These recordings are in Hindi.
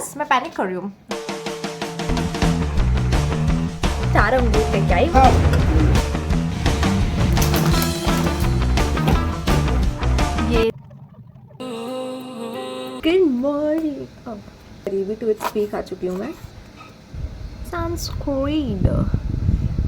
बस मैं पैनिक कर रही हूँ। 4 अंगूर लेके आई। ये गुड मॉर्निंग। करीबी टू इट्स पीक आ चुकी हूँ मैं। सनस्क्रीन,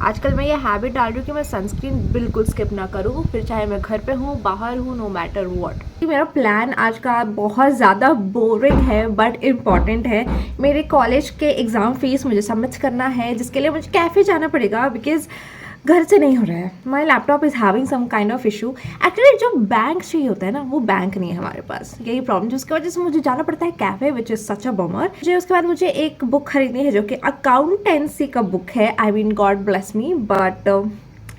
आजकल मैं ये हैबिट डाल रही हूँ कि मैं सनस्क्रीन बिल्कुल स्किप ना करूँ, फिर चाहे मैं घर पे हूँ बाहर हूँ, नो मैटर व्हाट। मेरा प्लान आज का बहुत ज़्यादा बोरिंग है बट इम्पॉर्टेंट है। मेरे कॉलेज के एग्ज़ाम फीस मुझे सबमिट करना है, जिसके लिए मुझे कैफ़े जाना पड़ेगा बिकॉज घर से नहीं हो रहा है। My laptop is having some kind of issue. Actually जो बैंक चाहिए होता है ना, वो बैंक नहीं है हमारे पास, यही प्रॉब्लम, जिसकी वजह से मुझे जाना पड़ता है cafe, which is such a bummer. मुझे उसके बाद मुझे एक बुक खरीदनी है जो कि अकाउंटेंसी का बुक है। I mean God bless me, but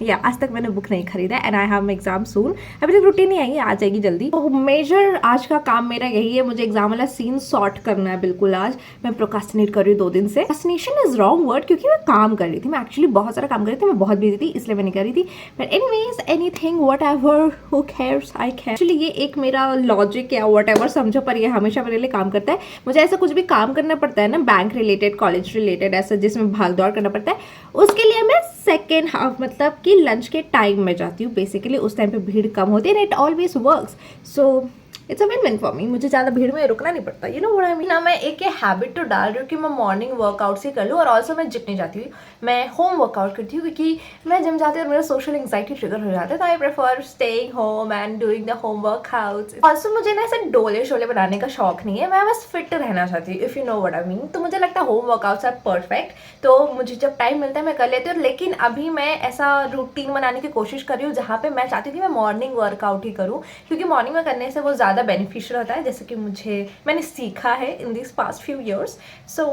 या आज तक मैंने बुक नहीं खरीदा एंड आई हैव एग्जाम सून। अभी तक रूटीन नहीं आई है, आ जाएगी जल्दी। तो मेजर आज का काम मेरा यही है, मुझे एग्जाम वाला सीन सॉर्ट करना है बिल्कुल। आज मैं प्रोक्रास्टिनेट कर रही हूँ 2 दिन से। प्रोक्रास्टिनेशन इज रॉन्ग वर्ड, क्योंकि मैं काम कर रही थी, मैं एक्चुअली बहुत सारा काम कर रही थी, मैं बहुत बिजी थी इसलिए मैं नहीं कर रही थी। But anyways, anything whatever, who cares, I care. Actually ये एक मेरा लॉजिक या व्हाटएवर समझो, पर ये हमेशा मेरे लिए काम करता है। मुझे ऐसा कुछ भी काम करना पड़ता है ना, बैंक रिलेटेड, कॉलेज रिलेटेड, ऐसा जिसमें भाग दौड़ करना पड़ता है, उसके लिए मैं सेकेंड हाफ मतलब कि लंच के टाइम में जाती हूँ। बेसिकली उस टाइम पे भीड़ कम होती है, it always works, so it's a win win for me. मुझे ज़्यादा भीड़ में रुकना नहीं पड़ता, you know what I mean. ना मैं एक हैबिट तो डाल रही हूँ कि मैं मॉर्निंग वर्कआउट से कर लूँ, और ऑल्सो मैं जिम नहीं जाती हूँ, मैं होम वर्कआउट करती हूँ, क्योंकि मैं जिम जाती हूँ और मेरा सोशल एंग्जाइटी ट्रिगर हो जाता है, तो I prefer staying home and doing the home workouts. Also मुझे ना ऐसे डोले शोले बनाने का शौक नहीं है, मैं बस फिट रहना चाहती हूँ, if you know what I mean. तो मुझे लगता है होम वर्कआउट्स आर परफेक्ट, तो मुझे जब टाइम मिलता है मैं कर लेती हूँ। लेकिन अभी मैं ऐसा रूटीन बनाने की कोशिश कर रही हूँ जहाँ पे मैं चाहती थी मैं मॉर्निंग वर्कआउट ही करूँ, क्योंकि मॉर्निंग में करने से वो ज़्यादा बेनिफिशियल होता है, जैसे कि मैंने सीखा है in this past few years. So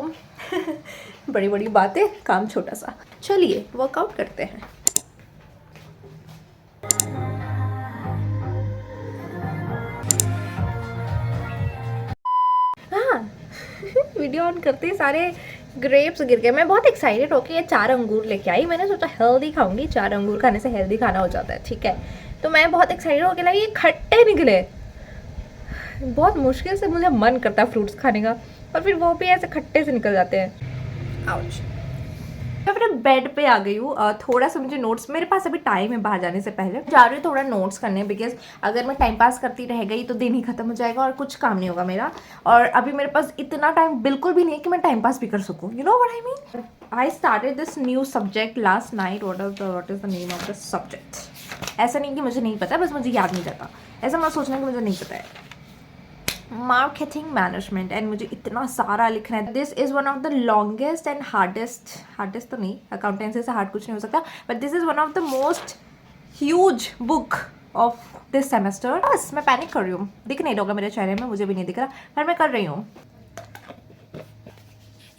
बड़ी बड़ी बातें, काम छोटा सा। चलिए वर्कआउट करते हैं। हाँ वीडियो ऑन करते ही सारे ग्रेप्स गिर गए। मैं बहुत एक्साइटेड होकर ये 4 अंगूर लेके आई। मैंने सोचा हेल्दी खाऊंगी, 4 अंगूर खाने से हेल्दी खाना हो जाता है, ठीक है। तो मैं बहुत एक्साइटेड होकर लाई, ये खट्टे निकले। बहुत मुश्किल से मुझे मन करता है फ्रूट्स खाने का, और फिर वो भी ऐसे खट्टे से निकल जाते हैं। आउच। मैं अपने बेड पे आ गई हूँ। थोड़ा सा मुझे नोट्स, मेरे पास अभी टाइम है बाहर जाने से पहले, जा रही हूँ थोड़ा नोट्स करने, बिकॉज अगर मैं टाइम पास करती रह गई तो दिन ही खत्म हो जाएगा और कुछ काम नहीं होगा मेरा। और अभी मेरे पास इतना टाइम बिल्कुल भी नहीं है कि मैं टाइम पास भी कर सकूँ, you know what I mean. I started this new subject last night. What is the name of the subject? ऐसा नहीं कि मुझे नहीं पता, बस मुझे याद नहीं रहता, ऐसा मैं सोचना कि मुझे नहीं पता है। मार्केटिंग मैनेजमेंट, एंड मुझे इतना सारा लिखना है। This is one of the longest and hardest तो नहीं, अकाउंटेंसी से हार्ड कुछ नहीं हो सकता, but this is one of the most huge book of this semester. बस मैं पैनिक कर रही हूँ, दिख नहीं होगा मेरे चेहरे में, मुझे भी नहीं दिख रहा, पर मैं कर रही हूँ।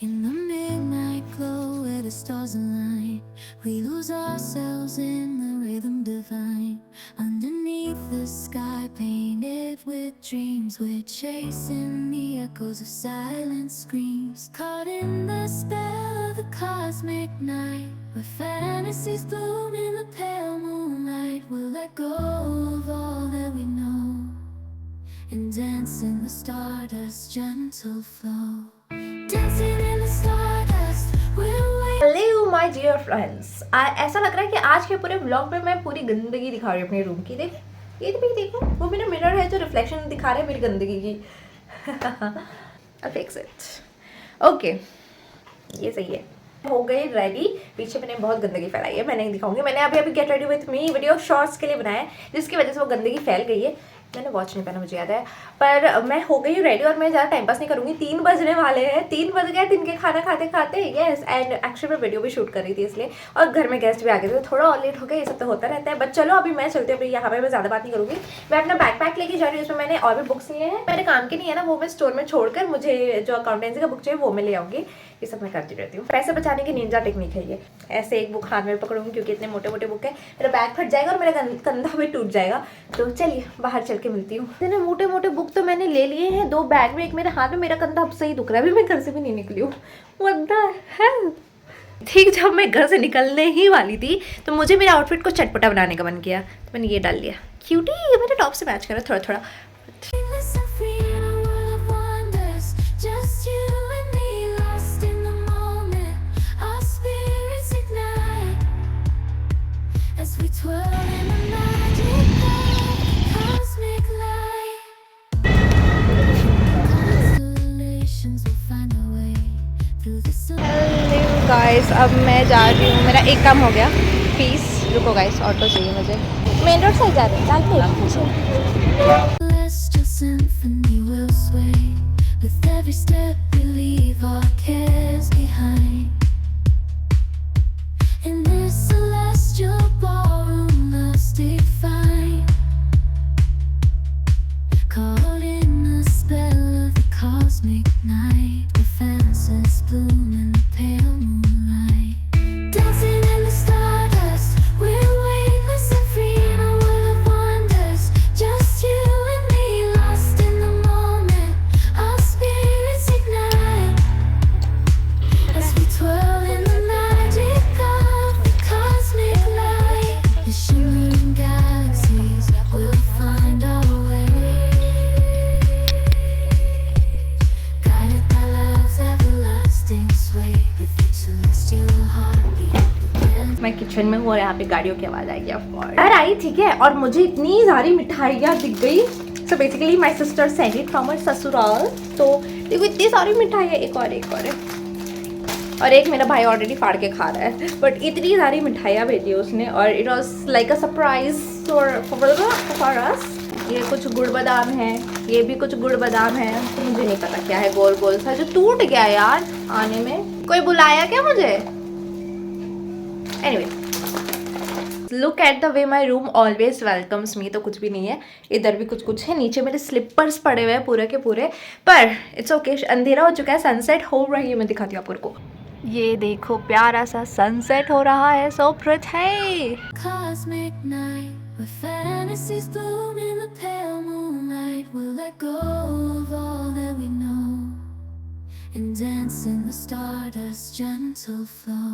In the midnight glow where the stars align, we lose ourselves in the rhythm divine. Underneath the sky painted with dreams, we're chasing the echoes of silent screams. Caught in the spell of the cosmic night, where fantasies bloom in the pale moonlight. We'll let go of all that we know and dance in the stardust gentle flow. Hello my dear friends, ऐसा लग रहा है कि आज के पूरे व्लॉग में मैं पूरी गंदगी दिखा रही हूँ अपने रूम की। देख, ये भी देखो, वो मेरा मिरर है जो रिफ्लेक्शन दिखा रहा है मेरी गंदगी की। I fix it. ओके, ये सही है। हो गई रेडी। पीछे मैंने बहुत गंदगी फैलाई है, मैं नहीं दिखाऊंगी। मैंने अभी get ready with me video shorts के लिए बनाया है, जिसकी वजह से वो गंदगी फैल गई है। मैंने वॉच नहीं पहना, मुझे याद है, पर मैं हो गई हूँ रेडी और मैं ज़्यादा टाइम पास नहीं करूँगी। 3 बजने वाले हैं, 3 बज गए दिन के खाना खाते खाते। यस, एंड एक्चुअली मैं वीडियो भी शूट कर रही थी इसलिए, और घर में गेस्ट भी आ गए थे, थोड़ा और लेट हो गया, ये सब तो होता रहता है। बट चलो अभी मैं चलती हूँ, अभी यहाँ पे मैं ज़्यादा बात नहीं करूँगी। मैं अपना बैकपैक लेके जा रही हूँ, उसमें मैंने और भी बुक्स लिए हैं, मेरे काम के नहीं है ना, वो मैं स्टोर में छोड़कर मुझे जो अकाउंटेंसी का बुक चाहिए वो मैं ले आऊँगी। ये सब मैं करती रहती हूँ, पैसे बचाने की निंजा टेक्निक है ये। ऐसे एक बुक हाथ में पकड़ूंगी क्योंकि इतने मोटे मोटे बुक है, मेरा बैग फट जाएगा और मेरा कंधा भी टूट जाएगा। तो चलिए बाहर चल के मिलती हूँ। इतने मोटे मोटे बुक तो मैंने ले लिए हैं, 2 बैग में, एक मेरे हाथ में, मेरा कंधा अब सही दुख रहा है, अभी मैं घर से भी नहीं निकली हूँ। What the hell. ठीक जब मैं घर से निकलने ही वाली थी तो मुझे मेरे आउटफिट को चटपटा बनाने का मन किया, तो मैंने ये डाल लिया। क्यूटी, ये मेरे टॉप से मैच कर रहा है थोड़ा थोड़ा। गाइस अब मैं जा रही हूँ, मेरा एक काम हो गया। प्लीज़ रुको गाइस, ऑटो चाहिए मुझे। मेन रोड साइड जा रहे हैं, Celestial symphony will sway with every step we leave our cares behind. In this celestial ballroom, love's defined. Caught in the spell of the cosmic night, the fences bloom in the pale moonlight. Dancing in the stardust, we're weightless and free in a world of wonders. Just you and me, lost in the moment. Our spirits ignite as we twirl in the magic of the cosmic light. The shimmering galaxies will find our way, guided by love's everlasting sway. With each celestial heartbeat. मैं किचन में हूँ और यहाँ पे गाड़ियों की आवाज़ आएगी ऑफ कोर्स। घर आई ठीक है, और मुझे इतनी सारी मिठाइयाँ दिख गई। So basically my sister send it from her ससुराल। तो देखो इतनी सारी मिठाइयाँ, एक और है और एक मेरा भाई ऑलरेडी फाड़ के खा रहा है, बट इतनी सारी मिठाइयाँ भेजी उसने और it was like a surprise for us. ये कुछ गुड़ बादाम है, ये भी कुछ गुड़ बादाम है, तो मुझे नहीं पता क्या है, गोल गोल सा जो टूट गया यार आने में। कोई बुलाया क्या मुझे? Anyway, look at the way my room always welcomes me. तो कुछ भी नहीं है, इधर भी कुछ है, नीचे मेरे स्लिपर्स पड़े हुए हैं पूरे के पूरे, पर इट्स ओके। अंधेरा हो चुका है, सनसेट हो रही है, मैं दिखाती हूँ आपको। ये देखो प्यारा सा सनसेट हो रहा है, so pretty. Cosmic night, where fantasies bloom in the pale moonlight. We'll let go of all that we know and dance in the stardust gentle flow.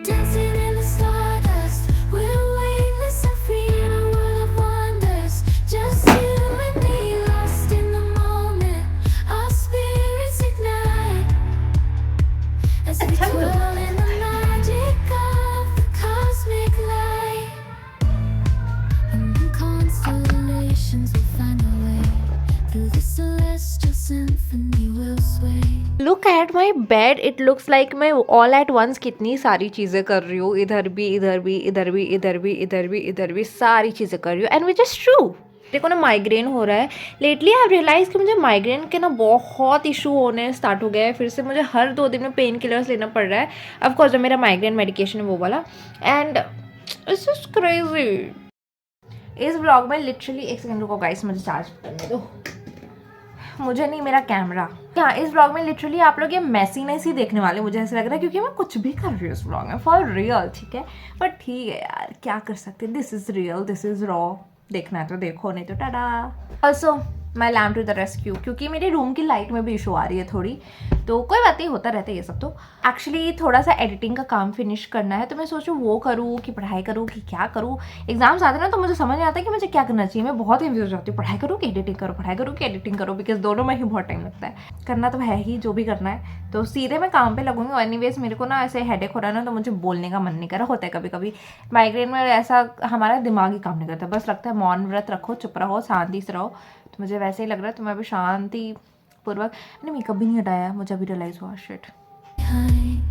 Dancing in the stardust, we're weightless and free in a world of wonders. Just you and me, lost in the moment. Our spirits ignite as we twirl in the magic of the cosmic light. And the constellations will find a way through the celestial symphony will sway. Look at my bed, it looks like मैं ऑल एट वंस कितनी सारी चीज़ें कर रही हूँ, इधर भी इधर भी इधर भी इधर भी इधर भी इधर भी सारी चीज़ें कर रही हूँ, एंड विच इज़ ट्रू। देखो ना, माइग्रेन हो रहा है लेटली। आई रियलाइज़ कि मुझे माइग्रेन के ना बहुत इशू होने स्टार्ट हो गया है, फिर से मुझे हर 2 दिन में पेन किलर्स लेना पड़ रहा है। ऑफकोर्स जो मेरा माइग्रेन मेडिकेशन है वो वाला, एंड इट्स जस्ट क्रेजी। इस ब्लॉग में लिटरली, एक सेकंड रुको गाइस, मुझे चार्ज करने दो, मुझे नहीं, मेरा कैमरा। हाँ, इस ब्लॉग में लिटरली आप लोग ये मैसीनेस ही देखने वाले, मुझे ऐसा लग रहा है, क्योंकि मैं कुछ भी कर रही हूँ इस ब्लॉग में फॉर रियल, ठीक है। बट ठीक है यार, क्या कर सकते हैं, this is real, this is raw. देखना है तो देखो, नहीं तो tata. Also my lamp to the rescue, क्योंकि मेरे रूम की लाइट में भी इशू आ रही है थोड़ी, तो कोई बात नहीं, होता रहता है ये सब। तो एक्चुअली थोड़ा सा एडिटिंग का काम फिनिश करना है, तो मैं सोचूँ वो करूँ कि पढ़ाई करूँ कि क्या करूँ। एग्जाम्स आते हैं ना, तो मुझे समझ नहीं आता कि मुझे क्या करना चाहिए। मैं बहुत कंफ्यूज हो जाती हूँ, पढ़ाई करूँ कि एडिटिंग करूँ, पढ़ाई करूँ कि एडिटिंग करूँ, बिकॉज दोनों में ही बहुत टाइम लगता है। करना तो है ही, जो भी करना है, तो सीधे मैं काम पे लगूंगी। एनीवेज मेरे को ना ऐसे हेडेक हो रहा है ना, तो मुझे बोलने का मन नहीं कर रहा, होता है कभी कभी माइग्रेन में, ऐसा हमारा दिमाग ही काम नहीं करता, बस लगता है मौन व्रत रखो, चुप रहो, शांति से रहो। तो मुझे वैसे ही लग रहा है, तो मैं अभी शांति पूर्वक, मैंने मेकअप भी नहीं हटाया, मुझे अभी रियलाइज हुआ, शिट। Behind.